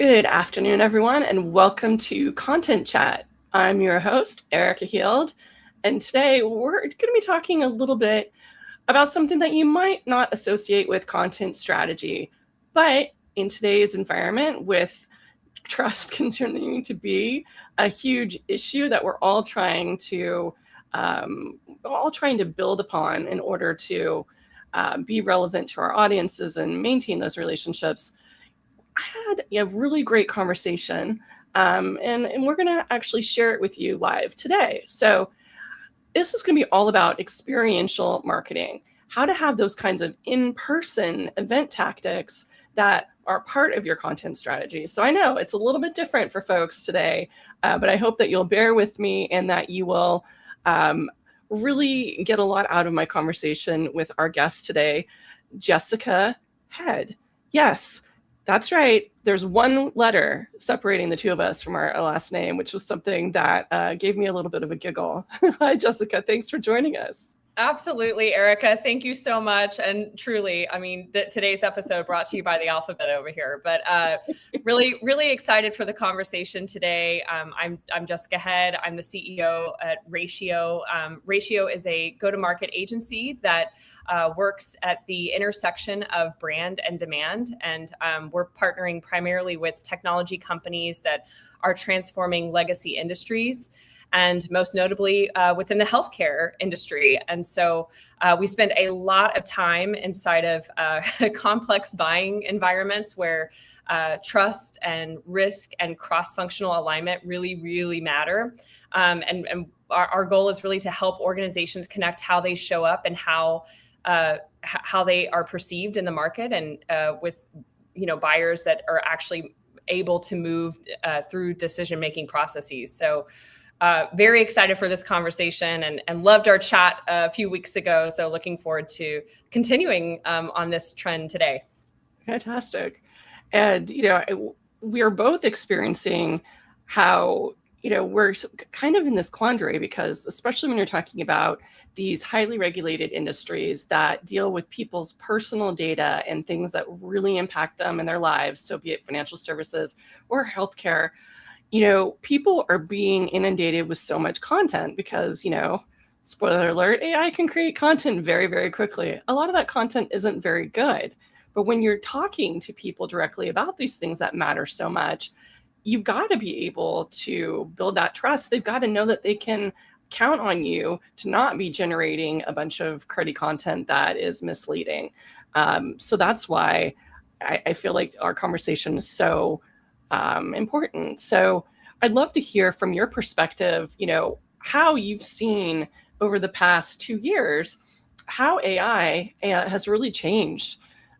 Good afternoon, everyone, and welcome to Content Chat. I'm your host, Erika Heald, and today we're going to be talking a little bit about something that you might not associate with content strategy, but in today's environment, with trust continuing to be a huge issue that we're all trying to build upon in order to be relevant to our audiences and maintain those relationships. I had a really great conversation, and we're going to actually share it with you live today. So this is going to be all about experiential marketing, how to have those kinds of in-person event tactics that are part of your content strategy. So I know it's a little bit different for folks today, but I hope that you'll bear with me and that you will really get a lot out of my conversation with our guest today, Erika Heald. Yes, that's right. There's one letter separating the two of us from our last name, which was something that gave me a little bit of a giggle. Hi, Erika. Thanks for joining us. Absolutely, Erika. Thank you so much. And truly, I mean, today's episode brought to you by the alphabet over here, but really, really excited for the conversation today. I'm Erika Heald. I'm the CEO at Ratio. Ratio is a go-to-market agency that works at the intersection of brand and demand. And we're partnering primarily with technology companies that are transforming legacy industries, and most notably within the healthcare industry. And so we spend a lot of time inside of complex buying environments where trust and risk and cross-functional alignment really, really matter. And our goal is really to help organizations connect how they show up and how they are perceived in the market, and with buyers that are actually able to move through decision-making processes. So very excited for this conversation and loved our chat a few weeks ago. So looking forward to continuing on this trend today. Fantastic. And, we are both experiencing how, we're kind of in this quandary, because especially when you're talking about these highly regulated industries that deal with people's personal data and things that really impact them in their lives, so be it financial services or healthcare, people are being inundated with so much content because, spoiler alert, AI can create content very, very quickly. A lot of that content isn't very good. But when you're talking to people directly about these things that matter so much, you've got to be able to build that trust. They've got to know that they can count on you to not be generating a bunch of cruddy content that is misleading. So that's why I feel like our conversation is so important. So I'd love to hear from your perspective, how you've seen over the past 2 years, how AI has really changed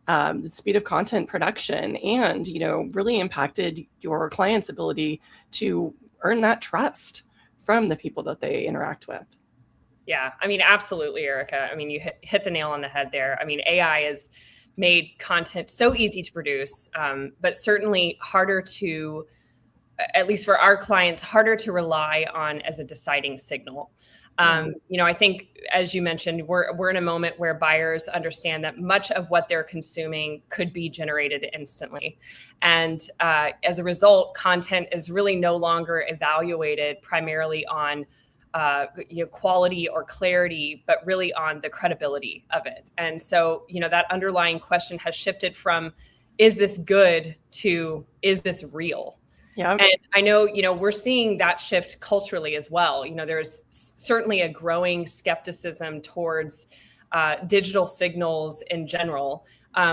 the speed of content production and, really impacted your clients' ability to earn that trust from the people that they interact with. Yeah, I mean, absolutely, Erika. I mean, you hit the nail on the head there. I mean, AI has made content so easy to produce, but certainly harder to, at least for our clients, harder to rely on as a deciding signal. I think, as you mentioned, we're in a moment where buyers understand that much of what they're consuming could be generated instantly. And as a result, content is really no longer evaluated primarily on quality or clarity, but really on the credibility of it. And so, that underlying question has shifted from, is this good, to, is this real? Yeah. And I know, we're seeing that shift culturally as well. There's certainly a growing skepticism towards digital signals in general,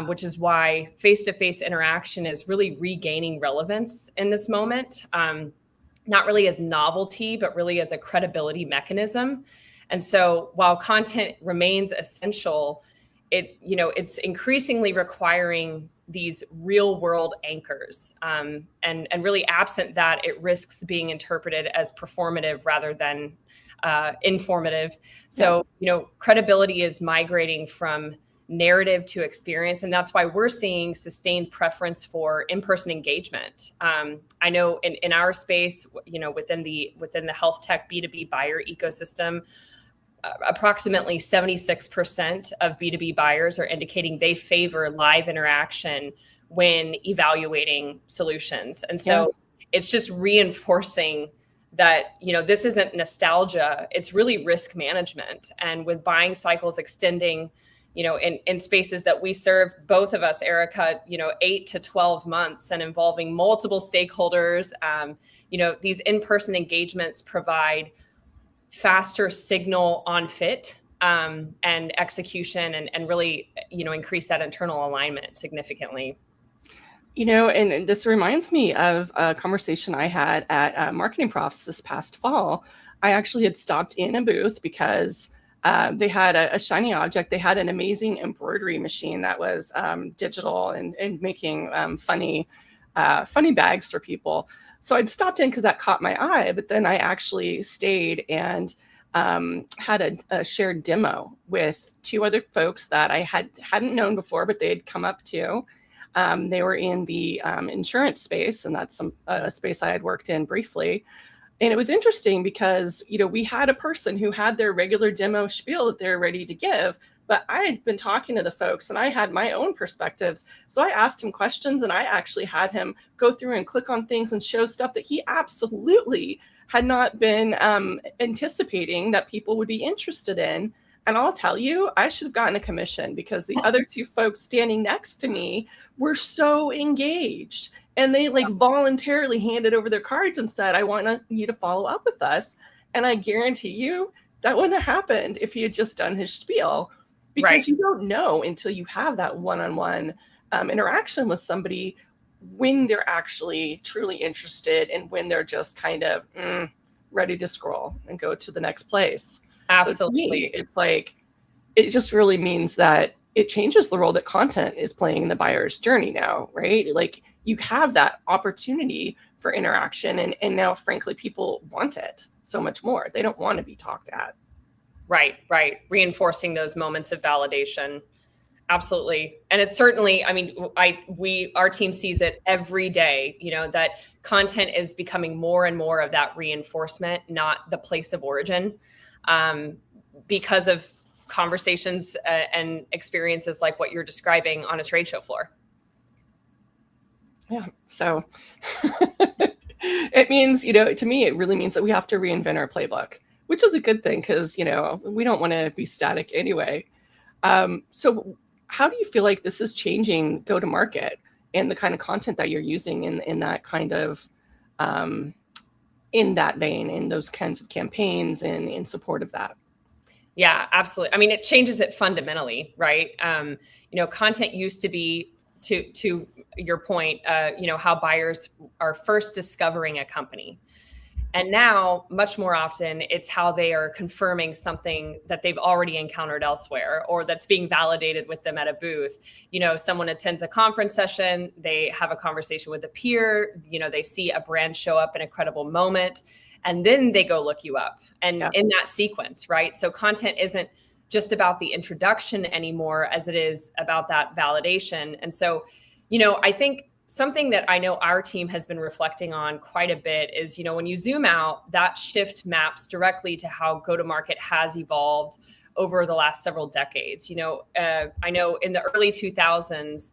which is why face-to-face interaction is really regaining relevance in this moment. Not really as novelty, but really as a credibility mechanism. And so while content remains essential, it's increasingly requiring these real world anchors. And really absent that, it risks being interpreted as performative rather than informative. So, credibility is migrating from narrative to experience. And that's why we're seeing sustained preference for in-person engagement. I know in our space, within the health tech B2B buyer ecosystem, approximately 76% of B2B buyers are indicating they favor live interaction when evaluating solutions. And so it's just reinforcing that, this isn't nostalgia, it's really risk management. And with buying cycles extending, in spaces that we serve, both of us, Erika, 8 to 12 months and involving multiple stakeholders, these in-person engagements provide faster signal on fit and execution and really, increase that internal alignment significantly. And this reminds me of a conversation I had at MarketingProfs this past fall. I actually had stopped in a booth because they had a shiny object. They had an amazing embroidery machine that was digital and making funny bags for people. So I'd stopped in because that caught my eye, but then I actually stayed and had a shared demo with two other folks that I hadn't known before, but they had come up to. They were in the insurance space, and that's a space I had worked in briefly. And it was interesting because, we had a person who had their regular demo spiel that they're ready to give, but I had been talking to the folks and I had my own perspectives. So I asked him questions and I actually had him go through and click on things and show stuff that he absolutely had not been anticipating that people would be interested in. And I'll tell you, I should have gotten a commission because the other two folks standing next to me were so engaged. And they voluntarily handed over their cards and said, I want you to follow up with us. And I guarantee you that wouldn't have happened if he had just done his spiel, because you don't know until you have that one-on-one interaction with somebody when they're actually truly interested and when they're just kind of ready to scroll and go to the next place. Absolutely. So to me, it's it just really means that it changes the role that content is playing in the buyer's journey now, right? You have that opportunity for interaction, and now, frankly, people want it so much more. They don't want to be talked at. Right. Reinforcing those moments of validation. Absolutely. And it's certainly, our team sees it every day, that content is becoming more and more of that reinforcement, not the place of origin. Because of conversations and experiences like what you're describing on a trade show floor. Yeah. So it means, to me, it really means that we have to reinvent our playbook, which is a good thing because, we don't want to be static anyway. So how do you feel like this is changing go-to-market and the kind of content that you're using in that kind of, in that vein, in those kinds of campaigns and in support of that? Yeah, absolutely. It changes it fundamentally, right? Content used to be, to your point, how buyers are first discovering a company. And now, much more often, it's how they are confirming something that they've already encountered elsewhere or that's being validated with them at a booth. Someone attends a conference session, they have a conversation with a peer, they see a brand show up in a credible moment, and then they go look you up. And in that sequence, right? So content isn't just about the introduction anymore as it is about that validation. And so, I think something that I know our team has been reflecting on quite a bit is, when you zoom out, that shift maps directly to how go-to-market has evolved over the last several decades. I know in the early 2000s,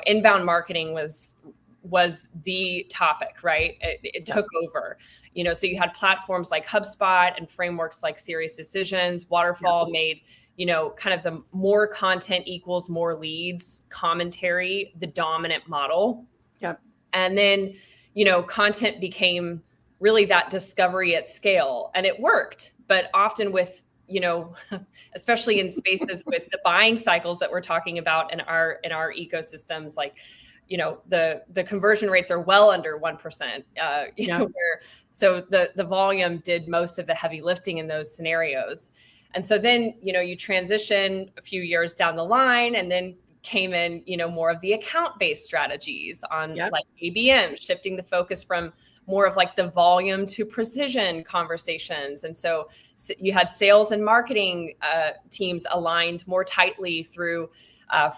inbound marketing was the topic, right? It took over. So you had platforms like HubSpot and frameworks like Serious Decisions. Waterfall made, kind of the more content equals more leads commentary, the dominant model. Yep. And then, content became really that discovery at scale, and it worked, but often with, especially in spaces with the buying cycles that we're talking about in our ecosystems, the conversion rates are well under 1%, so the volume did most of the heavy lifting in those scenarios. And so then, you transition a few years down the line and then came in, more of the account-based strategies on like ABM, shifting the focus from more of the volume to precision conversations. And so you had sales and marketing teams aligned more tightly through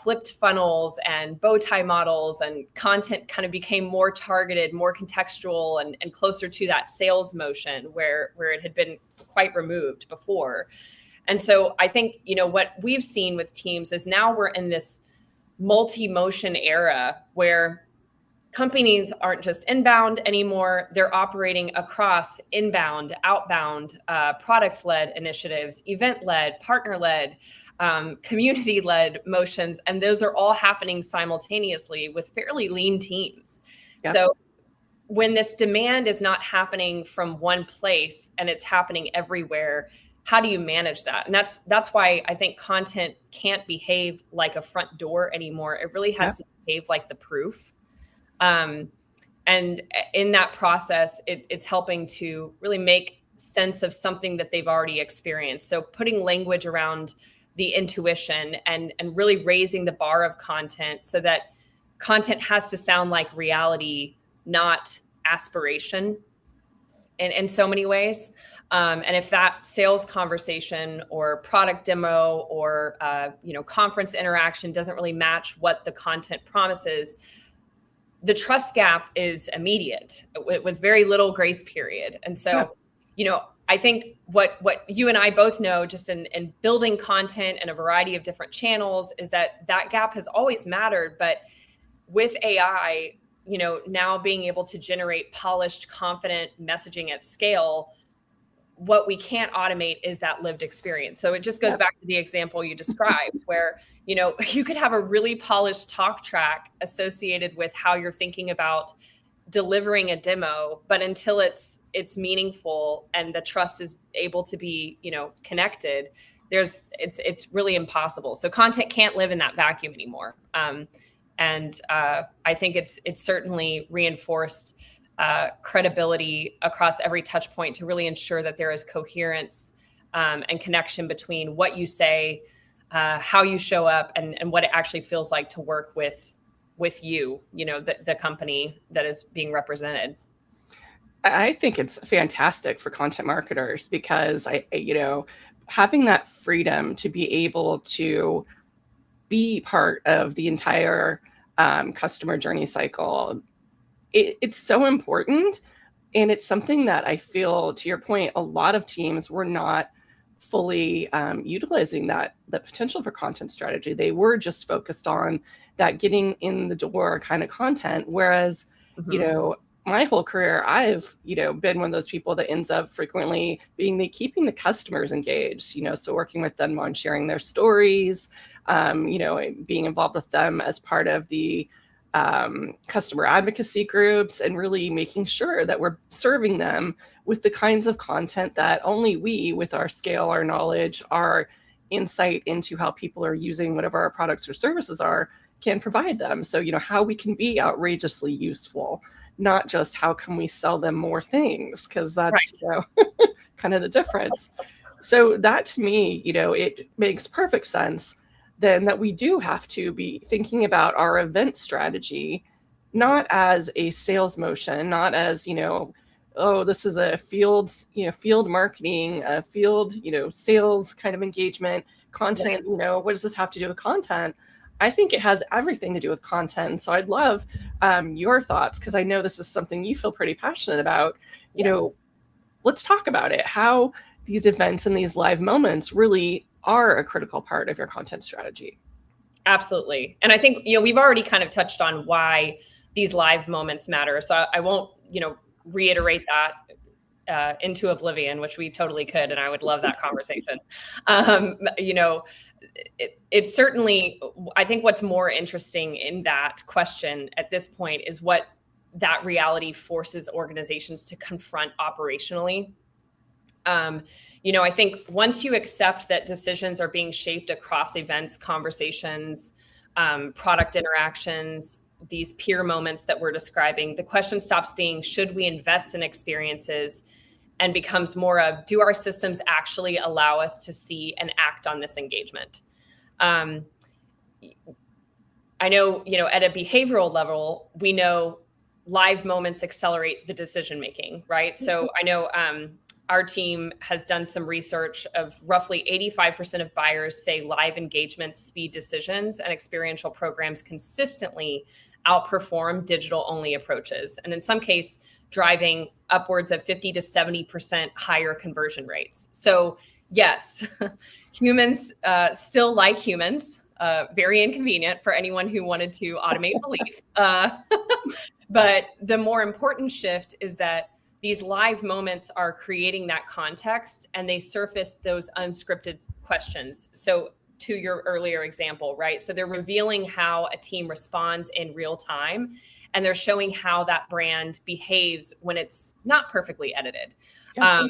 flipped funnels and bow tie models, and content kind of became more targeted, more contextual, and closer to that sales motion where it had been quite removed before. And so I think, what we've seen with teams is now we're in this multi-motion era where companies aren't just inbound anymore. They're operating across inbound, outbound, product-led initiatives, event-led, partner-led, community-led motions. And those are all happening simultaneously with fairly lean teams. Yep. So when this demand is not happening from one place and it's happening everywhere, how do you manage that? And that's why I think content can't behave like a front door anymore. It really has to behave like the proof. And in that process, it's helping to really make sense of something that they've already experienced. So putting language around the intuition and really raising the bar of content so that content has to sound like reality, not aspiration in so many ways. And if that sales conversation or product demo or conference interaction doesn't really match what the content promises, the trust gap is immediate with very little grace period. And so, I think what you and I both know just in building content in a variety of different channels is that gap has always mattered. But with AI, now being able to generate polished, confident messaging at scale, what we can't automate is that lived experience. So it just goes back to the example you described where, you could have a really polished talk track associated with how you're thinking about delivering a demo, but until it's meaningful and the trust is able to be, connected, it's really impossible. So content can't live in that vacuum anymore. And I think it's certainly reinforced credibility across every touch point to really ensure that there is coherence and connection between what you say, how you show up, and what it actually feels like to work with you, the company that is being represented. I think it's fantastic for content marketers because having that freedom to be able to be part of the entire customer journey cycle, it's so important. And it's something that I feel, to your point, a lot of teams were not fully utilizing the potential for content strategy. They were just focused on that getting in the door kind of content. Whereas, my whole career, I've, been one of those people that ends up frequently keeping the customers engaged, so working with them on sharing their stories, being involved with them as part of the customer advocacy groups and really making sure that we're serving them with the kinds of content that only we, with our scale, our knowledge, our insight into how people are using whatever our products or services are, can provide them. So, how we can be outrageously useful, not just how can we sell them more things, because that's kind of the difference. So that to me, it makes perfect sense then that we do have to be thinking about our event strategy, not as a sales motion, not as, this is a field marketing, a field, sales kind of engagement, content, what does this have to do with content? I think it has everything to do with content. So I'd love your thoughts, because I know this is something you feel pretty passionate about. Let's talk about it, how these events and these live moments really are a critical part of your content strategy. Absolutely. And I think, we've already kind of touched on why these live moments matter. So I won't, reiterate that into oblivion, which we totally could. And I would love that conversation. It's certainly, I think what's more interesting in that question at this point is what that reality forces organizations to confront operationally. I think once you accept that decisions are being shaped across events, conversations, product interactions, these peer moments that we're describing, the question stops being, should we invest in experiences, and becomes more of, do our systems actually allow us to see and act on this engagement? I know, at a behavioral level, we know live moments accelerate the decision-making, right? So I know our team has done some research of roughly 85% of buyers say live engagements speed decisions, and experiential programs consistently outperform digital-only approaches. And in some case, driving upwards of 50 to 70% higher conversion rates. So Yes, humans still like humans. Very inconvenient for anyone who wanted to automate belief. But the more important shift is that these live moments are creating that context, and they surface those unscripted questions. So to your earlier example, right? So they're revealing how a team responds in real time, and they're showing how that brand behaves when it's not perfectly edited. Yeah.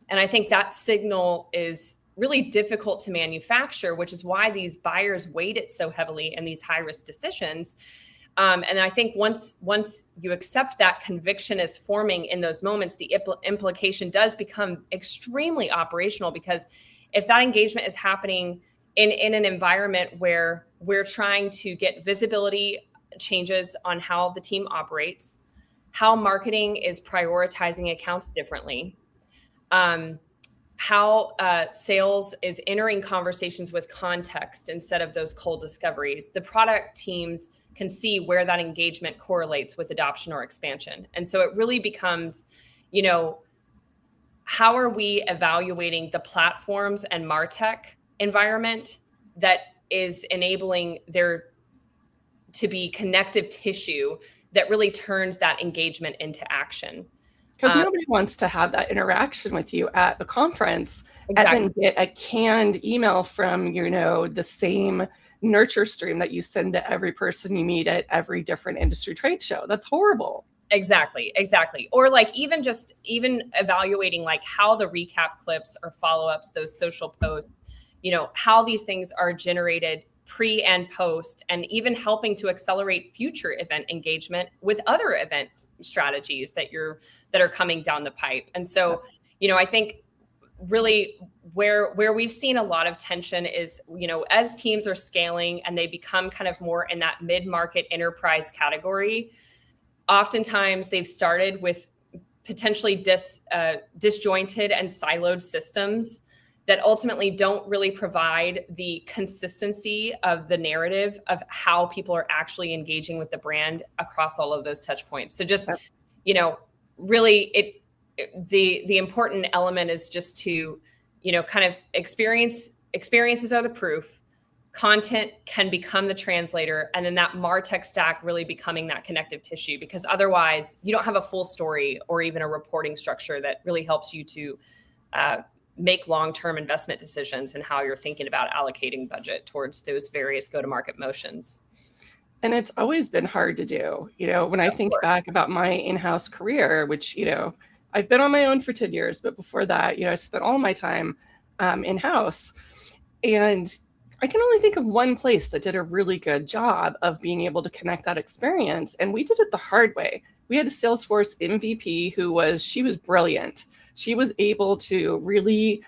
And I think that signal is really difficult to manufacture, which is why these buyers weight it so heavily in these high risk decisions. And I think once you accept that conviction is forming in those moments, the implication does become extremely operational, because if that engagement is happening in an environment where we're trying to get visibility changes on how the team operates, how marketing is prioritizing accounts differently, how sales is entering conversations with context instead of those cold discoveries, the product teams can see where that engagement correlates with adoption or expansion. And so it really becomes, how are we evaluating the platforms and MarTech environment that is enabling there to be connective tissue that really turns that engagement into action? Because nobody wants to have that interaction with you at a conference Exactly. and then get a canned email from, the same nurture stream that you send to every person you meet at every different industry trade show. That's horrible. Exactly. Or like even evaluating like how the recap clips or follow-ups, those social posts, how these things are generated pre and post, and even helping to accelerate future event engagement with other event strategies that are coming down the pipe. And so, I think really where we've seen a lot of tension is, as teams are scaling and they become kind of more in that mid-market enterprise category, oftentimes they've started with potentially disjointed and siloed systems that ultimately don't really provide the consistency of the narrative of how people are actually engaging with the brand across all of those touch points. So just, really the important element is just to, kind of experiences are the proof. Content can become the translator, and then that MarTech stack really becoming that connective tissue, because otherwise you don't have a full story or even a reporting structure that really helps you to make long-term investment decisions and how you're thinking about allocating budget towards those various go-to-market motions. And it's always been hard to do. When I think back about my in-house career, which, I've been on my own for 10 years, but before that, I spent all my time in-house. And I can only think of one place that did a really good job of being able to connect that experience. And we did it the hard way. We had a Salesforce MVP she was brilliant. She was able to really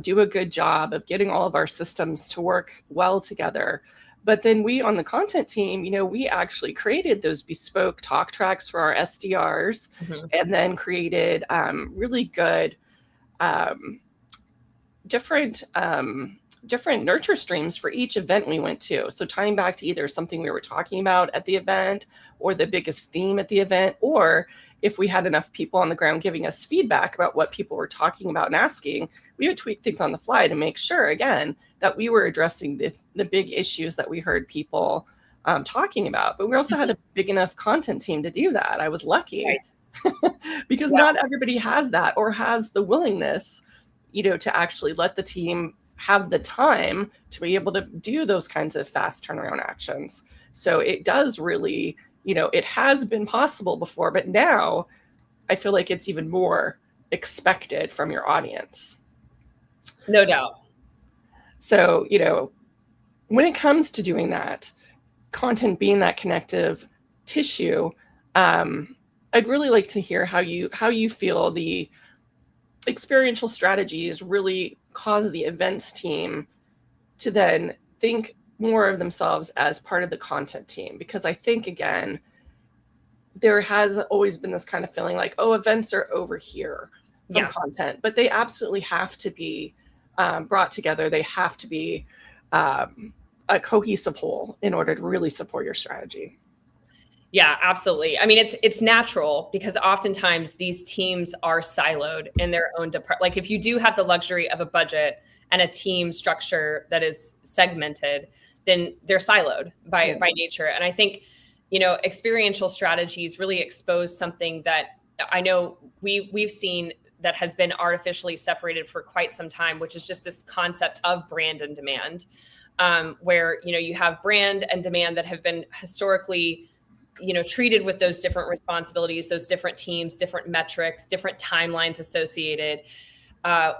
do a good job of getting all of our systems to work well together. But then we on the content team, we actually created those bespoke talk tracks for our SDRs, and then created really good different nurture streams for each event we went to. So tying back to either something we were talking about at the event or the biggest theme at the event, or if we had enough people on the ground giving us feedback about what people were talking about and asking, we would tweak things on the fly to make sure, again, that we were addressing the big issues that we heard people talking about. But we also had a big enough content team to do that. I was lucky, right? Because not everybody has that or has the willingness, to actually let the team have the time to be able to do those kinds of fast turnaround actions. So it does really, it has been possible before, but now I feel like it's even more expected from your audience. No doubt. So, when it comes to doing that, content being that connective tissue, I'd really like to hear how you feel the experiential strategies really cause the events team to then think more of themselves as part of the content team. Because I think, again, there has always been this kind of feeling like, oh, events are over here from content, but they absolutely have to be brought together. They have to be a cohesive whole in order to really support your strategy. Yeah, absolutely. I mean, it's natural because oftentimes these teams are siloed in their own department. Like if you do have the luxury of a budget and a team structure that is segmented, then they're siloed by nature. And I think, experiential strategies really expose something that I know we've seen that has been artificially separated for quite some time, which is just this concept of brand and demand, where you have brand and demand that have been historically treated with those different responsibilities, those different teams, different metrics, different timelines associated,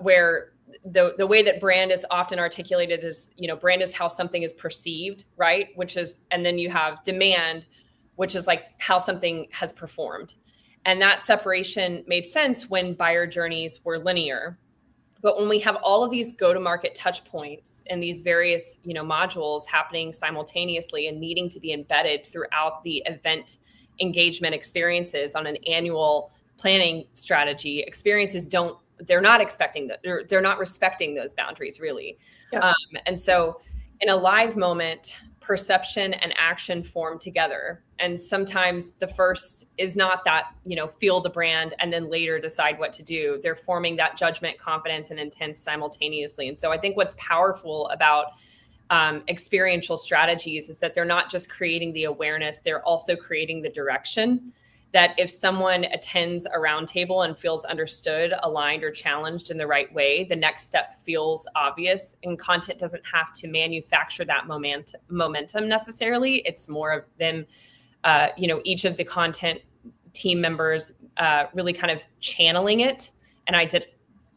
where the way that brand is often articulated is, brand is how something is perceived, right? And then you have demand, which is like how something has performed. And that separation made sense when buyer journeys were linear. But when we have all of these go-to-market touch points and these various, modules happening simultaneously and needing to be embedded throughout the event engagement experiences on an annual planning strategy, experiences they're not expecting that. They're not respecting those boundaries really. Yeah. And so in a live moment, perception and action form together. And sometimes the first is not that, feel the brand and then later decide what to do. They're forming that judgment, confidence, and intent simultaneously. And so I think what's powerful about experiential strategies is that they're not just creating the awareness, they're also creating the direction. That if someone attends a roundtable and feels understood, aligned, or challenged in the right way, the next step feels obvious, and content doesn't have to manufacture that momentum necessarily. It's more of them, each of the content team members really kind of channeling it and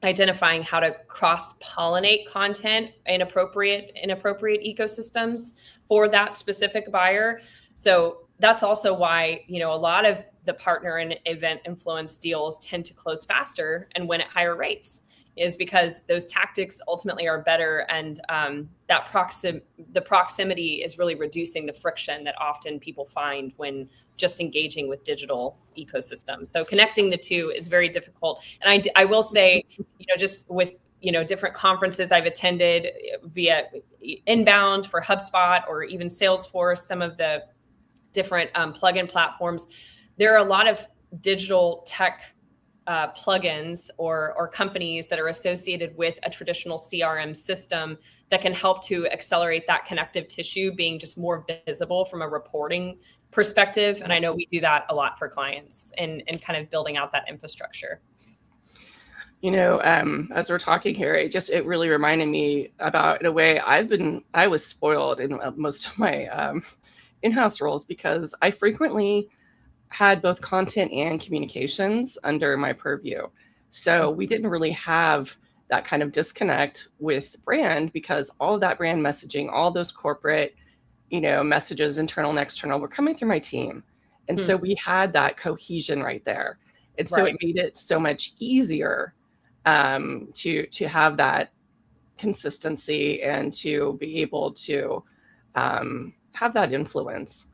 identifying how to cross-pollinate content in appropriate ecosystems for that specific buyer. So that's also why, a lot of the partner and event influence deals tend to close faster and win at higher rates, is because those tactics ultimately are better. And the proximity is really reducing the friction that often people find when just engaging with digital ecosystems. So connecting the two is very difficult. And I will say, just with, different conferences I've attended via inbound for HubSpot or even Salesforce, some of the different plugin platforms, there are a lot of digital tech plugins or companies that are associated with a traditional CRM system that can help to accelerate that connective tissue being just more visible from a reporting perspective. And I know we do that a lot for clients and kind of building out that infrastructure. As we're talking here, it really reminded me about, in a way, I was spoiled in most of my in-house roles because I frequently had both content and communications under my purview. So we didn't really have that kind of disconnect with brand because all of that brand messaging, all those corporate, messages, internal and external, were coming through my team. And so we had that cohesion right there. And so it made it so much easier to have that consistency and to be able to have that influence.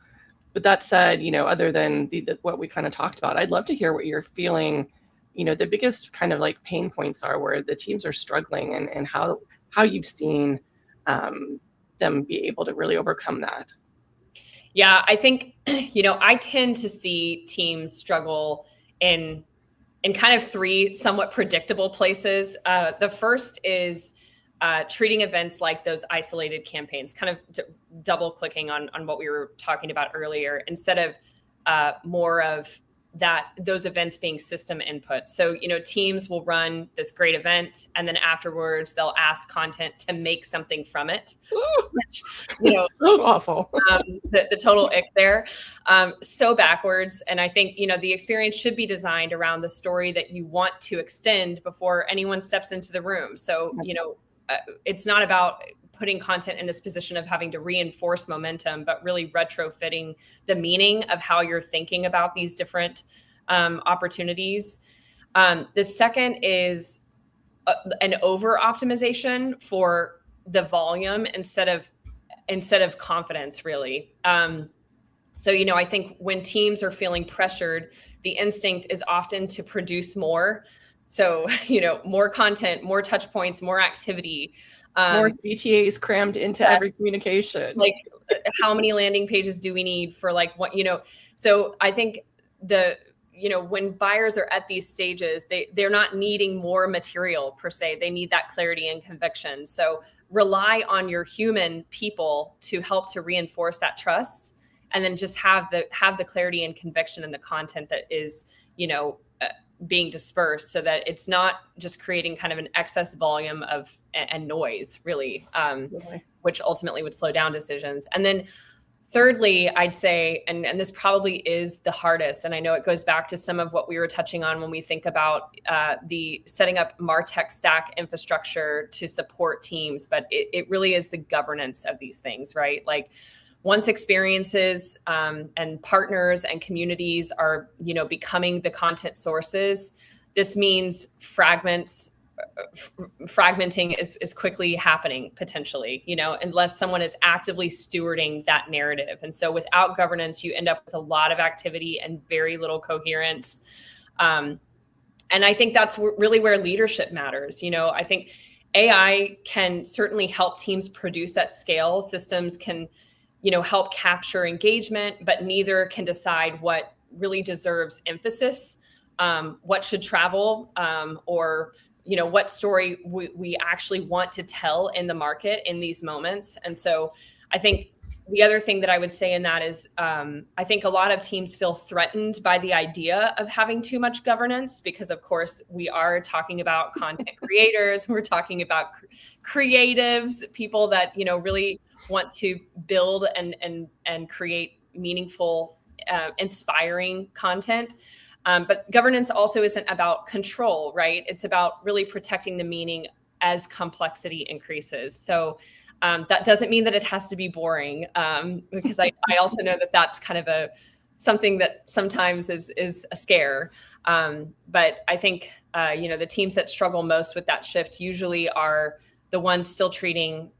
But that said, other than what we kind of talked about, I'd love to hear what you're feeling, the biggest kind of like pain points are where the teams are struggling and how you've seen them be able to really overcome that. Yeah, I think, I tend to see teams struggle in kind of three somewhat predictable places. The first is treating events like those isolated campaigns, kind of double clicking on what we were talking about earlier, instead of more of those events being system input. So, teams will run this great event and then afterwards they'll ask content to make something from it. Ooh, which, so awful. The total ick there. So backwards. And I think, the experience should be designed around the story that you want to extend before anyone steps into the room. So, it's not about putting content in this position of having to reinforce momentum, but really retrofitting the meaning of how you're thinking about these different opportunities. The second is an over optimization for the volume instead of confidence, really. So, I think when teams are feeling pressured, the instinct is often to produce more. So, more content, more touch points, more activity. More CTAs crammed into every communication. Like, how many landing pages do we need for like what, so I think when buyers are at these stages, they're not needing more material per se. They need that clarity and conviction. So rely on your human people to help to reinforce that trust, and then just have the clarity and conviction in the content that is, being dispersed, so that it's not just creating kind of an excess volume of and noise, really, which ultimately would slow down decisions. And then thirdly, I'd say, and this probably is the hardest, and I know it goes back to some of what we were touching on when we think about the setting up MarTech stack infrastructure to support teams, but it really is the governance of these things, right? Like, once experiences and partners and communities are, becoming the content sources, this means fragmenting is quickly happening potentially, unless someone is actively stewarding that narrative. And so without governance, you end up with a lot of activity and very little coherence. And I think that's really where leadership matters. I think AI can certainly help teams produce at scale. Systems can help capture engagement, but neither can decide what really deserves emphasis, what should travel, or what story we actually want to tell in the market in these moments. And so I think the other thing that I would say in that is, I think a lot of teams feel threatened by the idea of having too much governance, because of course we are talking about content creators, we're talking about creatives, people that, really want to build and create meaningful, inspiring content. But governance also isn't about control, right? It's about really protecting the meaning as complexity increases. So that doesn't mean that it has to be boring, because I also know that that's kind of something that sometimes is a scare. But I think, the teams that struggle most with that shift usually are the ones still treating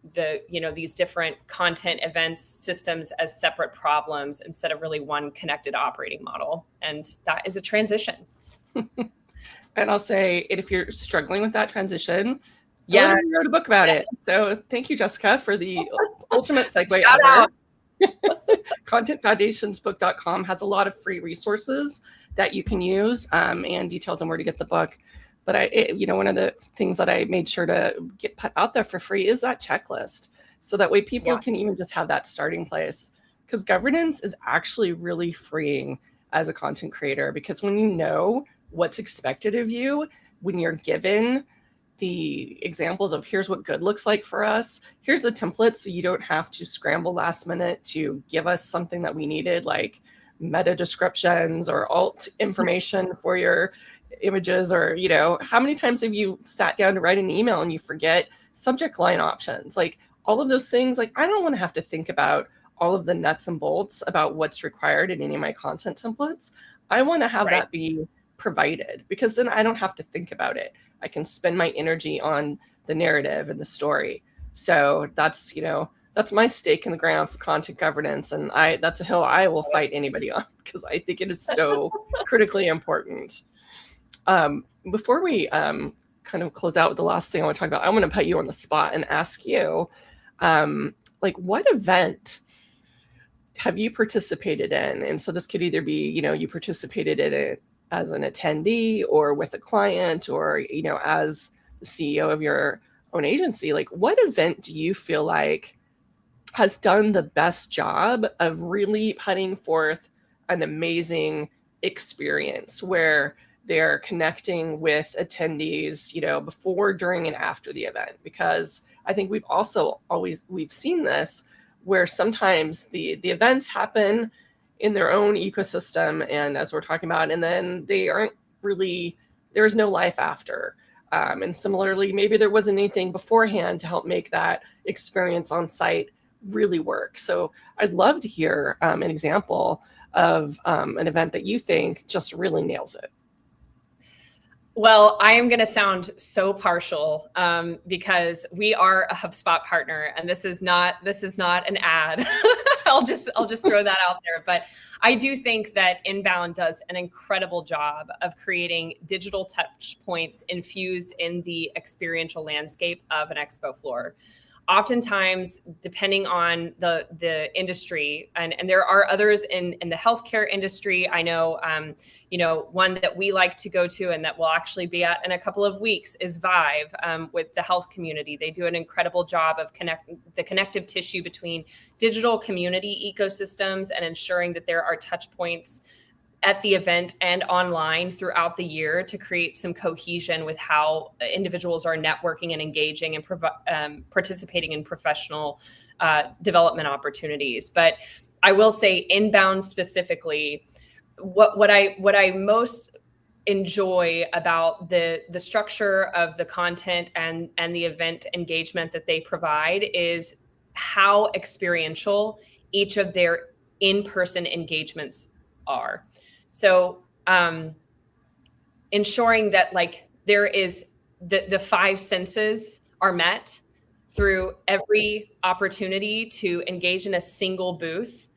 these different content events systems as separate problems instead of really one connected operating model. And that is a transition. And I'll say, if you're struggling with that transition, yeah, I wrote a book about it. So thank you, Jessica, for the ultimate segue ever. ContentFoundationsBook.com has a lot of free resources that you can use, and details on where to get the book. But one of the things that I made sure to get put out there for free is that checklist. So that way people can even just have that starting place, because governance is actually really freeing as a content creator, because when you know what's expected of you, when you're given the examples of here's what good looks like for us, here's the template, so you don't have to scramble last minute to give us something that we needed, like meta descriptions or alt information for your images, or how many times have you sat down to write an email and you forget subject line options? Like, all of those things, like, I don't want to have to think about all of the nuts and bolts about what's required in any of my content templates. I want to have that be provided, because then I don't have to think about it. I can spend my energy on the narrative and the story. So that's my stake in the ground for content governance, and that's a hill I will fight anybody on, because I think it is so critically important. Before we kind of close out with the last thing I want to talk about, I want to put you on the spot and ask you, what event have you participated in? And so this could either be, you participated in it as an attendee, or with a client, or, as the CEO of your own agency. Like, what event do you feel like has done the best job of really putting forth an amazing experience where they're connecting with attendees, before, during, and after the event? Because I think we've seen this, where sometimes the events happen in their own ecosystem, and as we're talking about, and then they aren't really, there's no life after. And similarly, maybe there wasn't anything beforehand to help make that experience on site really work. So I'd love to hear an example of an event that you think just really nails it. Well, I am going to sound so partial, because we are a HubSpot partner, and this is not an ad. I'll just throw that out there. But I do think that Inbound does an incredible job of creating digital touch points infused in the experiential landscape of an expo floor. Oftentimes, depending on the industry, and there are others in the healthcare industry. I know, one that we like to go to and that we'll actually be at in a couple of weeks is ViVE with the health community. They do an incredible job of the connective tissue between digital community ecosystems and ensuring that there are touch points at the event and online throughout the year to create some cohesion with how individuals are networking and engaging and participating in professional development opportunities. But I will say, Inbound specifically, what I most enjoy about the structure of the content and the event engagement that they provide is how experiential each of their in-person engagements are. So ensuring that there is the five senses are met through every opportunity to engage in a single booth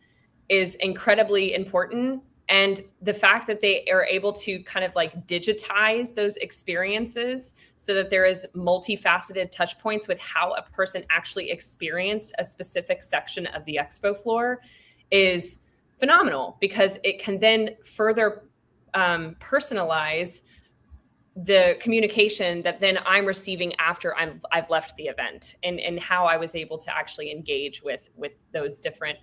is incredibly important. And the fact that they are able to kind of digitize those experiences so that there is multifaceted touch points with how a person actually experienced a specific section of the expo floor is phenomenal, because it can then further personalize the communication that then I'm receiving after I've left the event, and how I was able to actually engage with those different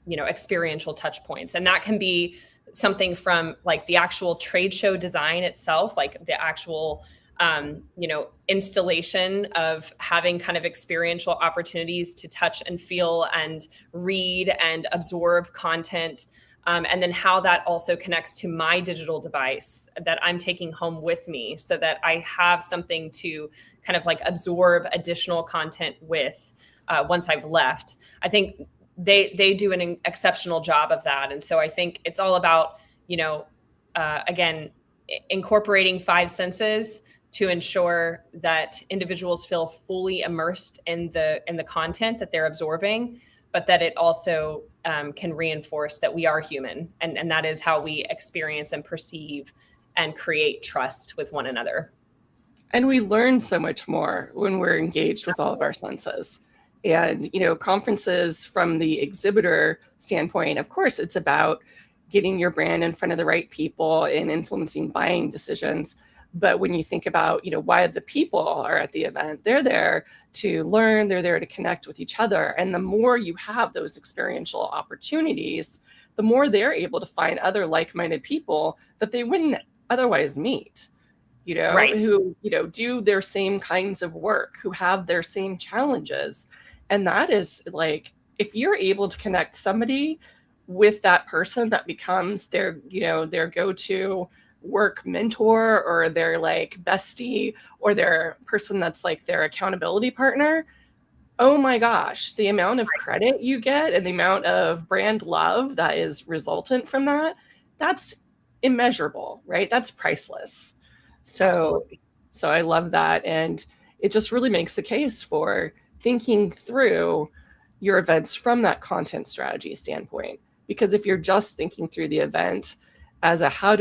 experiential touch points. And that can be something from the actual trade show design itself, the actual installation of having kind of experiential opportunities to touch and feel and read and absorb content. And then how that also connects to my digital device that I'm taking home with me, so that I have something to kind of absorb additional content with once I've left. I think they do an exceptional job of that. And so I think it's all about, again, incorporating five senses to ensure that individuals feel fully immersed in the content that they're absorbing, but that it also can reinforce that we are human, and that is how we experience and perceive and create trust with one another. And we learn so much more when we're engaged with all of our senses. And, conferences from the exhibitor standpoint, of course, it's about getting your brand in front of the right people and influencing buying decisions. But when you think about, why the people are at the event, they're there to learn, they're there to connect with each other. And the more you have those experiential opportunities, the more they're able to find other like-minded people that they wouldn't otherwise meet, Right. who, do their same kinds of work, who have their same challenges. And that is if you're able to connect somebody with that person that becomes their, their go-to work mentor, or their bestie, or their person that's their accountability partner, oh my gosh, the amount of credit you get and the amount of brand love that is resultant from that's immeasurable, right? That's priceless. Absolutely. So I love that. And it just really makes the case for thinking through your events from that content strategy standpoint. Because if you're just thinking through the event as a how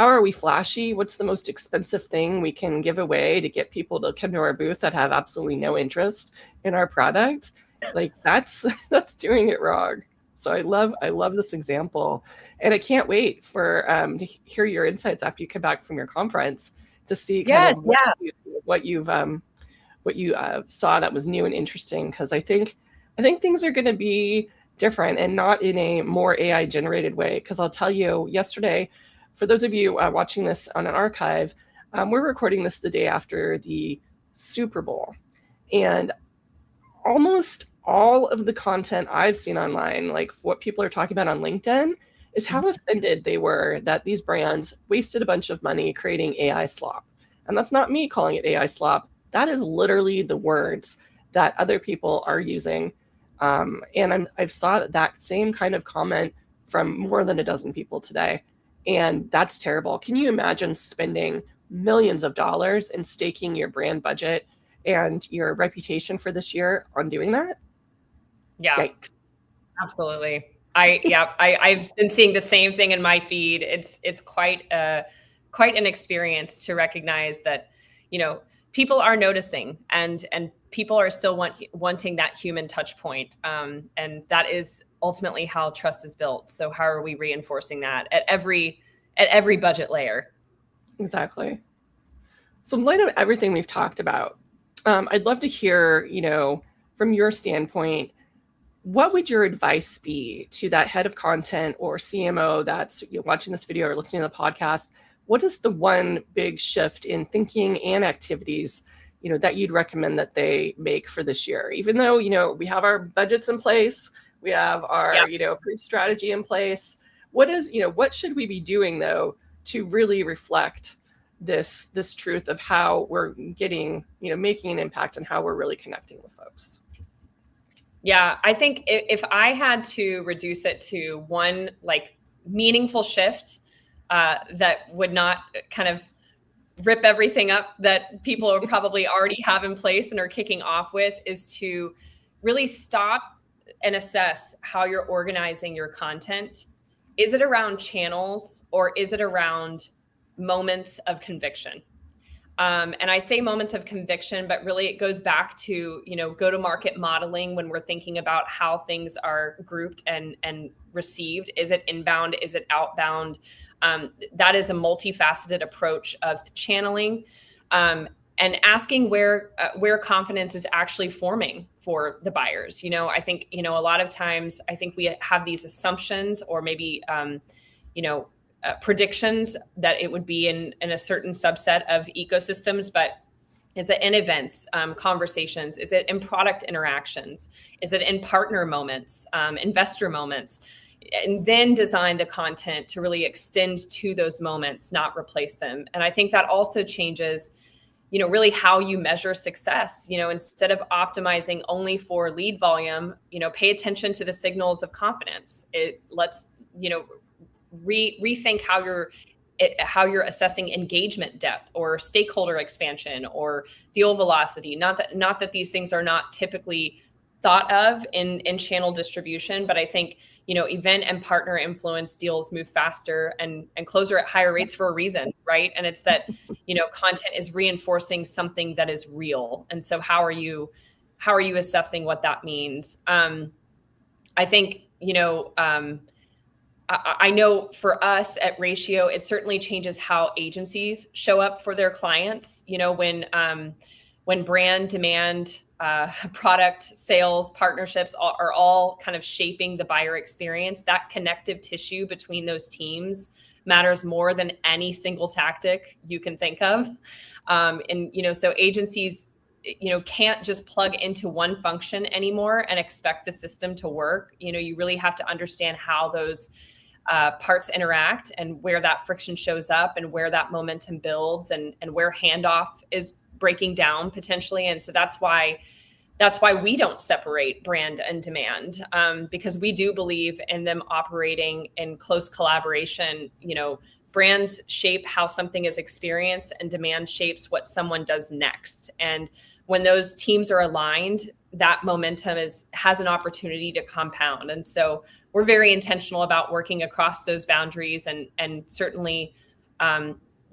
are we flashy? What's the most expensive thing we can give away to get people to come to our booth that have absolutely no interest in our product? That's doing it wrong. So I love this example, and I can't wait for to hear your insights after you come back from your conference to see what you saw that was new and interesting. Because I think things are going to be different, and not in a more AI generated way. Because I'll tell you, yesterday, for those of you watching this on an archive, we're recording this the day after the Super Bowl. And almost all of the content I've seen online, what people are talking about on LinkedIn, is how offended they were that these brands wasted a bunch of money creating AI slop. And that's not me calling it AI slop. That is literally the words that other people are using. And I've saw that same kind of comment from more than a dozen people today. And that's terrible. Can you imagine spending millions of dollars and staking your brand budget and your reputation for this year on doing that? Yeah, Yikes. absolutely. I've been seeing the same thing in my feed. It's quite an experience to recognize that, people are noticing, and people are still wanting that human touch point. And that is ultimately how trust is built. So how are we reinforcing that at every budget layer? Exactly. So in light of everything we've talked about, I'd love to hear, from your standpoint, what would your advice be to that head of content or CMO that's watching this video or listening to the podcast? What is the one big shift in thinking and activities, that you'd recommend that they make for this year? Even though, we have our budgets in place, we have our, approved strategy in place. What should we be doing though to really reflect this truth of how we're getting, making an impact and how we're really connecting with folks? Yeah, I think if I had to reduce it to one meaningful shift that would not kind of rip everything up that people probably already have in place and are kicking off with, is to really stop and assess how you're organizing your content. Is it around channels, or is it around moments of conviction? And I say moments of conviction, but really it goes back to, go-to-market modeling when we're thinking about how things are grouped and received. Is it inbound? Is it outbound? That is a multifaceted approach of channeling, and asking where confidence is actually forming for the buyers. I think, a lot of times I think we have these assumptions, or maybe, predictions that it would be in a certain subset of ecosystems, but is it in events, conversations? Is it in product interactions? Is it in partner moments, investor moments? And then design the content to really extend to those moments, not replace them. And I think that also changes, really how you measure success. Instead of optimizing only for lead volume, pay attention to the signals of confidence. Let's rethink how you're assessing engagement depth, or stakeholder expansion, or deal velocity. Not that these things are not typically thought of in channel distribution, but I think, event and partner influence deals move faster and closer at higher rates for a reason, right? And it's that, content is reinforcing something that is real. And so how are you assessing what that means? I think, I know for us at Ratio, it certainly changes how agencies show up for their clients. When brand demand, product sales, partnerships are all kind of shaping the buyer experience, that connective tissue between those teams matters more than any single tactic you can think of. So agencies, can't just plug into one function anymore and expect the system to work. You really have to understand how those parts interact, and where that friction shows up, and where that momentum builds, and where handoff is breaking down potentially. And so that's why we don't separate brand and demand, because we do believe in them operating in close collaboration. Brands shape how something is experienced, and demand shapes what someone does next. And when those teams are aligned, that momentum has an opportunity to compound. And so we're very intentional about working across those boundaries, and certainly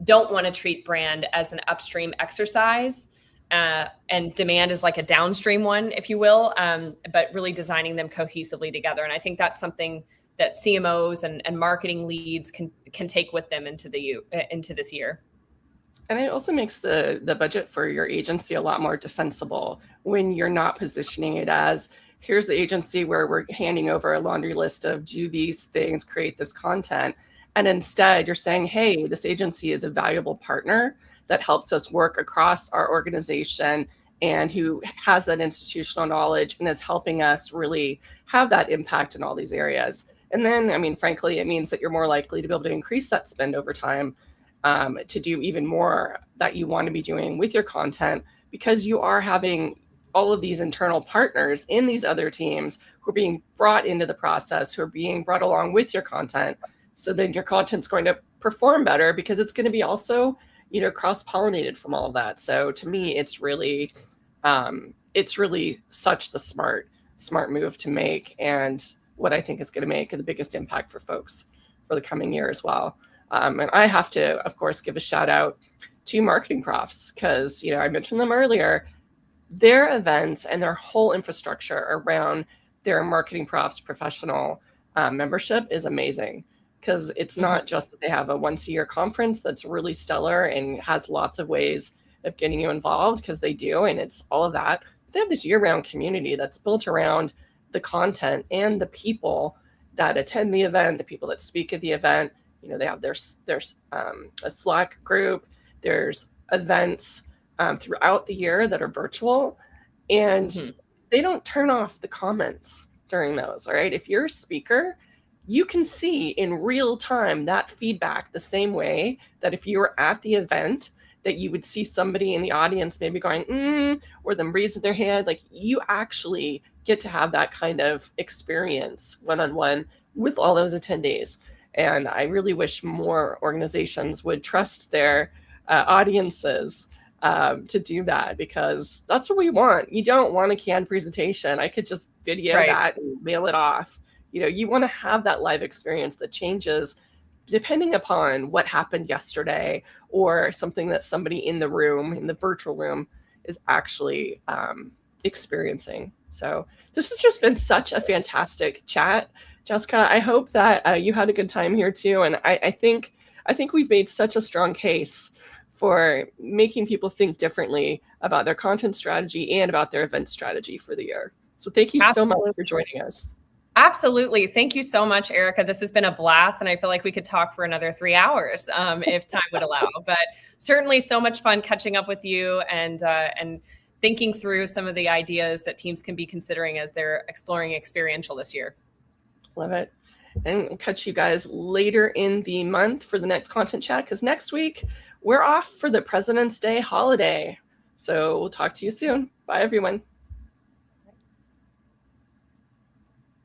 don't want to treat brand as an upstream exercise, and demand is like a downstream one, if you will, but really designing them cohesively together. And I think that's something that CMOs and marketing leads can take with them into this year. And it also makes the budget for your agency a lot more defensible when you're not positioning it as, here's the agency where we're handing over a laundry list of do these things, create this content. And instead you're saying, hey, this agency is a valuable partner that helps us work across our organization, and who has that institutional knowledge and is helping us really have that impact in all these areas. And then, frankly, it means that you're more likely to be able to increase that spend over time, to do even more that you want to be doing with your content, because you are having all of these internal partners in these other teams who are being brought into the process, who are being brought along with your content. So then your content's going to perform better, because it's going to be also, cross-pollinated from all of that. So to me, it's really such the smart move to make. And what I think is going to make the biggest impact for folks for the coming year as well. And I have to, of course, give a shout out to MarketingProfs, because, you know, I mentioned them earlier. Their events and their whole infrastructure around their MarketingProfs professional membership is amazing, because it's not just that they have a once-a-year conference that's really stellar and has lots of ways of getting you involved, because they do, and it's all of that. But they have this year-round community that's built around the content and the people that attend the event, the people that speak at the event. You know, they have there's a Slack group, there's events throughout the year that are virtual, and they don't turn off the comments during those. All right, if you're a speaker, you can see in real time that feedback, the same way that if you were at the event, that you would see somebody in the audience maybe going, or them raising their hand. Like, you actually get to have that kind of experience one-on-one with all those attendees. And I really wish more organizations would trust their audiences to do that, because that's what we want. You don't want a canned presentation. I could just video that and mail it off. You know, you want to have that live experience that changes depending upon what happened yesterday, or something that somebody in the room, in the virtual room, is actually experiencing. So this has just been such a fantastic chat, Jessica. I hope that you had a good time here too. And I think we've made such a strong case for making people think differently about their content strategy and about their event strategy for the year. So thank you so much for joining us. Absolutely. Thank you so much, Erika. This has been a blast, and I feel like we could talk for another 3 hours if time would allow. But certainly so much fun catching up with you and thinking through some of the ideas that teams can be considering as they're exploring experiential this year. Love it. And we'll catch you guys later in the month for the next content chat, because next week we're off for the President's Day holiday. So we'll talk to you soon. Bye, everyone.